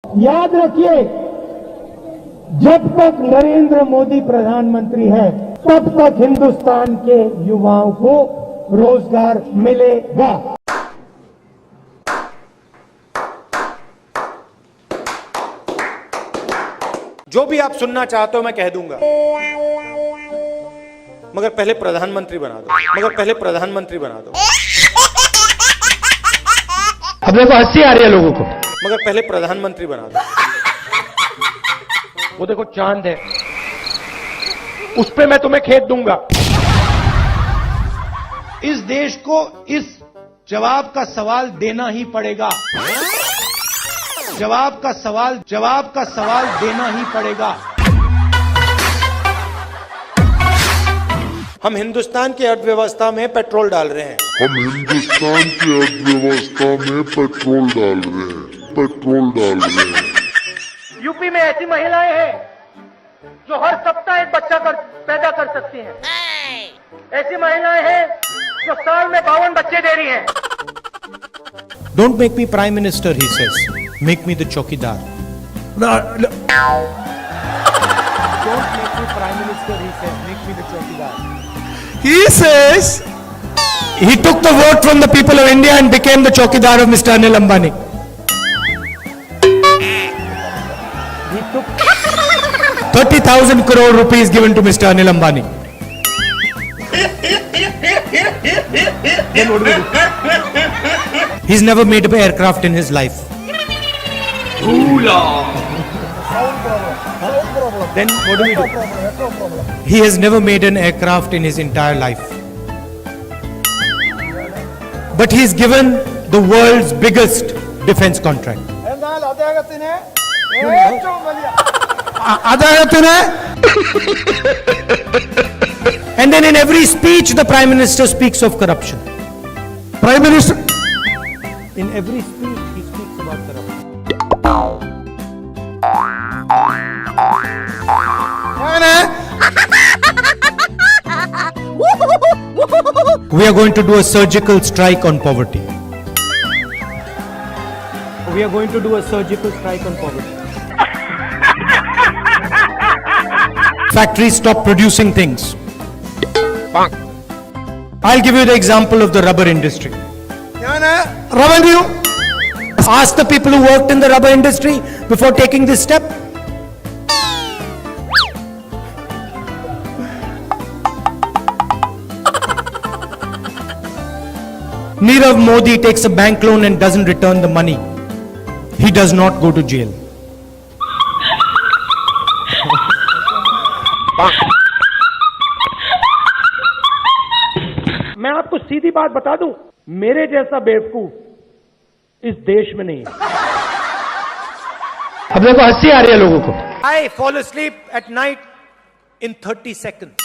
याद रखिए, जब तक नरेंद्र मोदी प्रधानमंत्री है तब तक हिंदुस्तान के युवाओं को रोजगार मिलेगा। जो भी आप सुनना चाहते हो मैं कह दूंगा, मगर पहले प्रधानमंत्री बना दो, मगर पहले प्रधानमंत्री बना दो। अब देखो हंसी आ रही है लोगों को, मगर पहले प्रधानमंत्री बना दो। वो देखो चांद है, उस पे मैं तुम्हें खेत दूंगा। इस देश को इस जवाब का सवाल देना ही पड़ेगा। जवाब का सवाल देना ही पड़ेगा। हम हिंदुस्तान की अर्थव्यवस्था में पेट्रोल डाल रहे हैं। हम हिंदुस्तान की अर्थव्यवस्था में पेट्रोल डाल रहे हैं। यूपी में ऐसी महिलाएं हैं जो हर सप्ताह एक बच्चा पैदा कर सकती हैं। ऐसी महिलाएं हैं जो साल में 52 बच्चे दे रही हैं। Don't make me prime minister, he says. Make me the chokidar. Don't make me prime minister, he said. Make me the chokidar. He says he took the vote from the people of India and became the chokidar of Mr. Anil Ambani. He took 30,000 crore rupees given to Mr. Anil Ambani. He's never made an aircraft in his life. Then what do we do? He has never made an aircraft in his entire life. But he's given the world's biggest defense contract. And then in every speech the Prime Minister speaks of corruption. Prime Minister, in every speech he speaks about corruption. We are going to do a surgical strike on poverty. We are going to do a surgical strike on poverty. Factories stop producing things. I'll give you the example of the rubber industry. Revenue. Ask the people who worked in the rubber industry before taking this step. Nirav Modi takes a bank loan and doesn't return the money. He does not go to jail. मैं आपको सीधी बात बता दूं, मेरे जैसा बेवकूफ इस देश में नहीं है। अब देखो हंसी आ रही है लोगों को। I fall asleep at night in 30 seconds.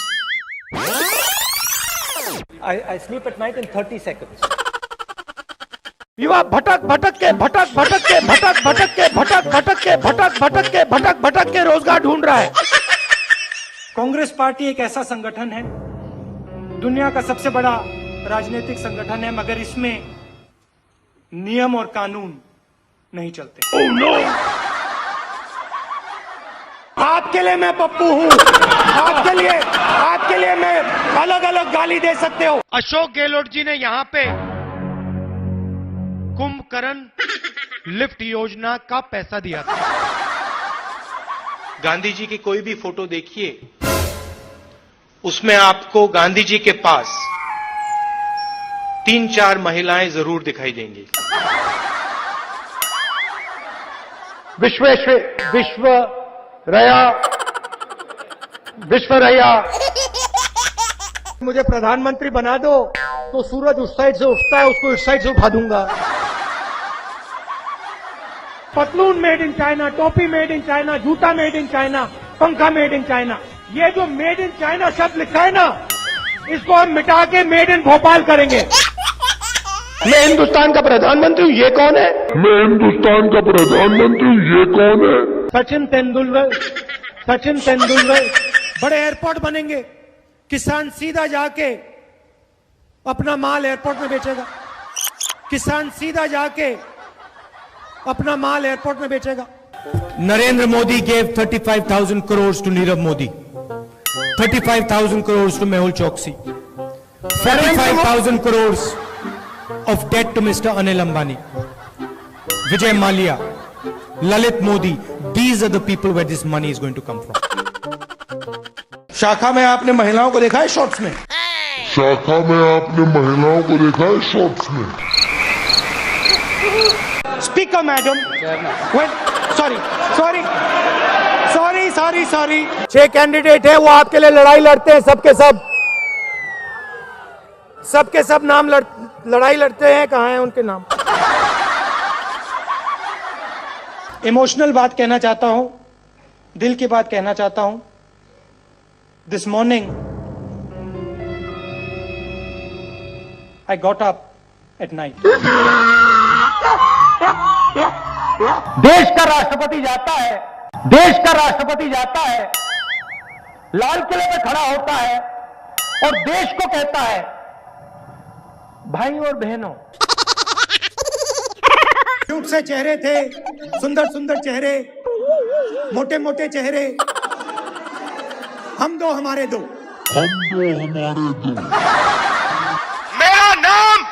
I sleep at night in 30 seconds. युवा भटक के रोजगार ढूंढ रहा है। कांग्रेस पार्टी एक ऐसा संगठन है, दुनिया का सबसे बड़ा राजनीतिक संगठन है, मगर इसमें नियम और कानून नहीं चलते। Oh, no! आपके लिए मैं पप्पू हूं, आपके लिए मैं अलग अलग गाली दे सकते हो। अशोक गहलोत जी ने यहां पे कुंभकर्ण लिफ्ट योजना का पैसा दिया था। गांधी जी की कोई भी फोटो देखिए, उसमें आपको गांधी जी के पास 3-4 महिलाएं जरूर दिखाई देंगी। विश्वरया मुझे प्रधानमंत्री बना दो तो सूरज उस साइड से उठता है, उसको इस साइड से उठा दूंगा। पतलून मेड इन चाइना, टोपी मेड इन चाइना, जूता मेड इन चाइना, पंखा मेड इन चाइना। ये जो मेड इन चाइना शब्द लिखा है ना, इसको हम मिटा के मेड इन भोपाल करेंगे। मैं हिंदुस्तान का प्रधानमंत्री हूं, ये कौन है? मैं हिंदुस्तान का प्रधानमंत्री हूं, ये कौन है? सचिन तेंदुलकर। बड़े एयरपोर्ट बनेंगे, किसान सीधा जाके अपना माल एयरपोर्ट में बेचेगा। किसान सीधा जाके अपना माल एयरपोर्ट में बेचेगा। Narendra Modi gave 35,000 crores to Nirav Modi, 35,000 crores to Mehul Choksi, 45,000 crores of debt to Mr. Anil Ambani, Vijay Mallya, Lalit Modi. These are the people where this money is going to come from. शाखा में आपने महिलाओं को देखा है shorts में? शाखा में आपने महिलाओं को देखा है शॉर्ट्स में? Speaker, madam. Sorry. 6 कैंडिडेट है, वो आपके लिए लड़ाई लड़ते हैं, सबके सब नाम लड़ाई लड़ते हैं। कहाँ हैं उनके नाम? इमोशनल बात कहना चाहता हूं, दिल की बात कहना चाहता हूं। This morning I got up at night. देश का राष्ट्रपति जाता है, लाल किले में खड़ा होता है और देश को कहता है, भाई और बहनों। क्यूट से चेहरे थे, सुंदर चेहरे, मोटे चेहरे, हम दो हमारे दो। मेरा नाम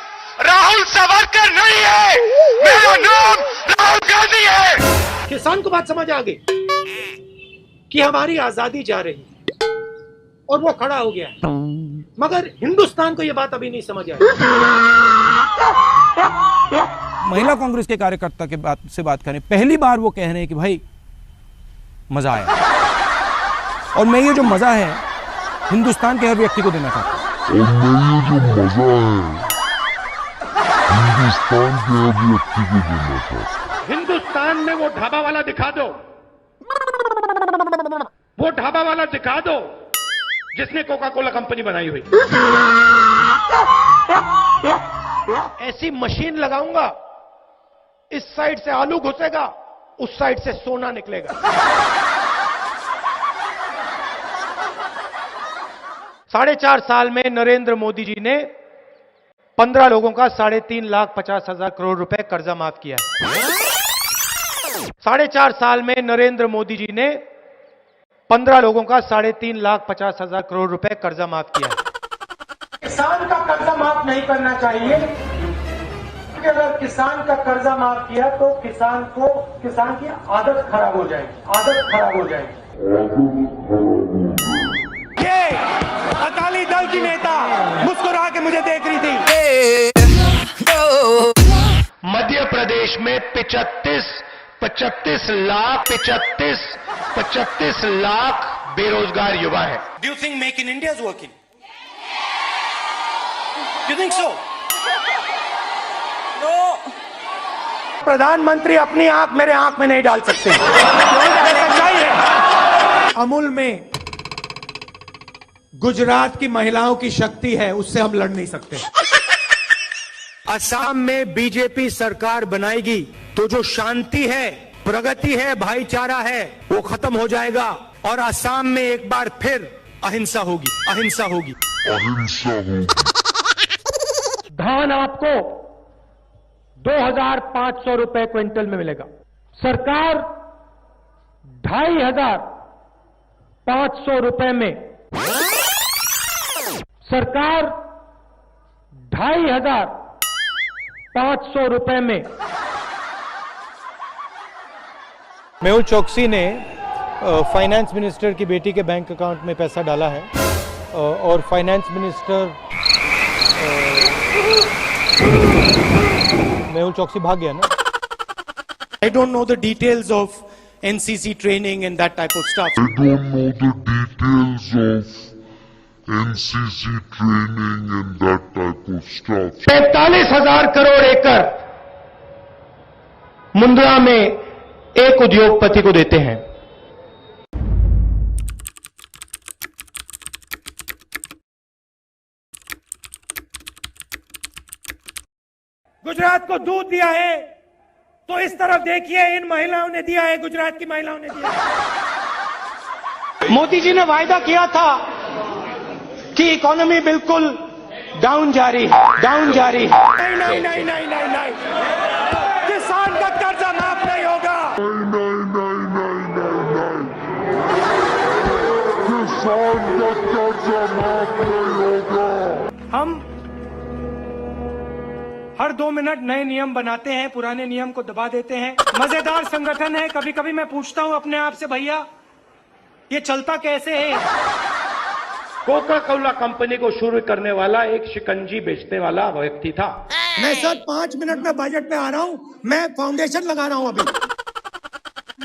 राहुल सावरकर नहीं है, मेरा नाम राहुल गांधी है। किसान को बात समझ आ गई कि हमारी आजादी जा रही और वो खड़ा हो गया, मगर हिंदुस्तान को ये बात अभी नहीं समझ आई। महिला कांग्रेस के कार्यकर्ता के से बात करें, पहली बार वो कह रहे हैं कि भाई मजा आया, और मैं ये जो मजा है हिंदुस्तान के हर व्यक्ति को देना चाहता हूं। हिंदुस्तान में वो ढाबा वाला दिखा दो, जिसने कोका कोला कंपनी बनाई हुई। ऐसी मशीन लगाऊंगा, इस साइड से आलू घुसेगा, उस साइड से सोना निकलेगा। 4.5 साल में नरेंद्र मोदी जी ने 15 लोगों का 3,50,000 करोड़ रुपए कर्जा माफ किया है। 4.5 साल में नरेंद्र मोदी जी ने 15 लोगों का 3,50,000 करोड़ रुपए कर्जा माफ किया है। किसान का कर्जा माफ नहीं करना चाहिए, क्योंकि अगर किसान का कर्जा माफ किया तो किसान की आदत खराब हो जाएगी। ये अकाली दल की नेता मुस्कुरा के मुझे देख रही थी। मध्य प्रदेश में 35 लाख बेरोजगार युवा है। Do you think make in India is working? You think so? प्रधानमंत्री अपनी आंख मेरे आंख में नहीं डाल सकते। सच्चाई है। अमूल में गुजरात की महिलाओं की शक्ति है, उससे हम लड़ नहीं सकते। असम में बीजेपी सरकार बनाएगी तो जो शांति है, प्रगति है, भाईचारा है, वो खत्म हो जाएगा और असम में एक बार फिर अहिंसा होगी। धान आपको 2,500 रुपए क्विंटल में मिलेगा। सरकार 2,500 रुपए में, सरकार 2,500 रुपए में। मेहुल चोकसी ने फाइनेंस मिनिस्टर की बेटी के बैंक अकाउंट में पैसा डाला है और फाइनेंस मिनिस्टर मेहुल चोकसी भाग गया ना। I don't know the details of NCC training and that type of stuff. 45,000 crore एकड़ मुंद्रा में एक उद्योगपति को देते हैं। गुजरात को दूध दिया है तो इस तरफ देखिए, इन महिलाओं ने दिया है, गुजरात की महिलाओं ने दिया है। मोदी जी ने वायदा किया था कि इकोनॉमी बिल्कुल डाउन जा रही है। नहीं, किसान का कर्जा माफ नहीं होगा। किसान का कर्जा माफ नहीं होगा। हम हर 2 मिनट नए नियम बनाते हैं, पुराने नियम को दबा देते हैं। मजेदार संगठन है। कभी कभी मैं पूछता हूं अपने आप से, भैया ये चलता कैसे है? कोका कोला कंपनी को शुरू करने वाला एक शिकंजी बेचने वाला व्यक्ति था। मैं सर 5 मिनट में बजट पे आ रहा हूँ, मैं फाउंडेशन लगा रहा हूँ अभी।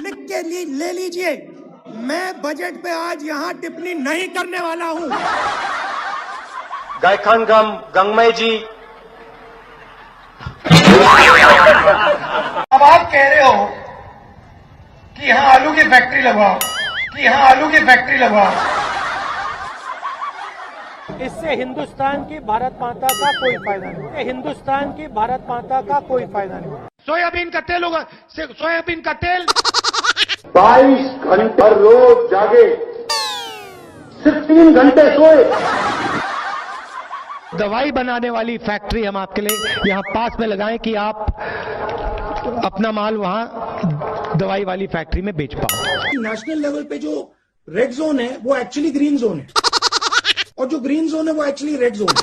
लिख के ले लीजिए, मैं बजट पे आज यहाँ टिप्पणी नहीं करने वाला हूँ। गायखान गंगमय जी, अब आप कह रहे हो कि यहाँ आलू की फैक्ट्री लगवाओ, इससे हिंदुस्तान की भारत माता का कोई फायदा नहीं, हिंदुस्तान की भारत माता का कोई फायदा नहीं। सोयाबीन का तेल होगा, सोयाबीन का तेल 22 घंटे रोज जागे, सिर्फ 3 घंटे सोए। दवाई बनाने वाली फैक्ट्री हम आपके लिए यहां पास में लगाएं कि आप अपना माल वहां दवाई वाली फैक्ट्री में बेच पाओ। नेशनल लेवल पे जो रेड जोन है वो एक्चुअली ग्रीन जोन है, और जो ग्रीन जोन है वो एक्चुअली रेड जोन है।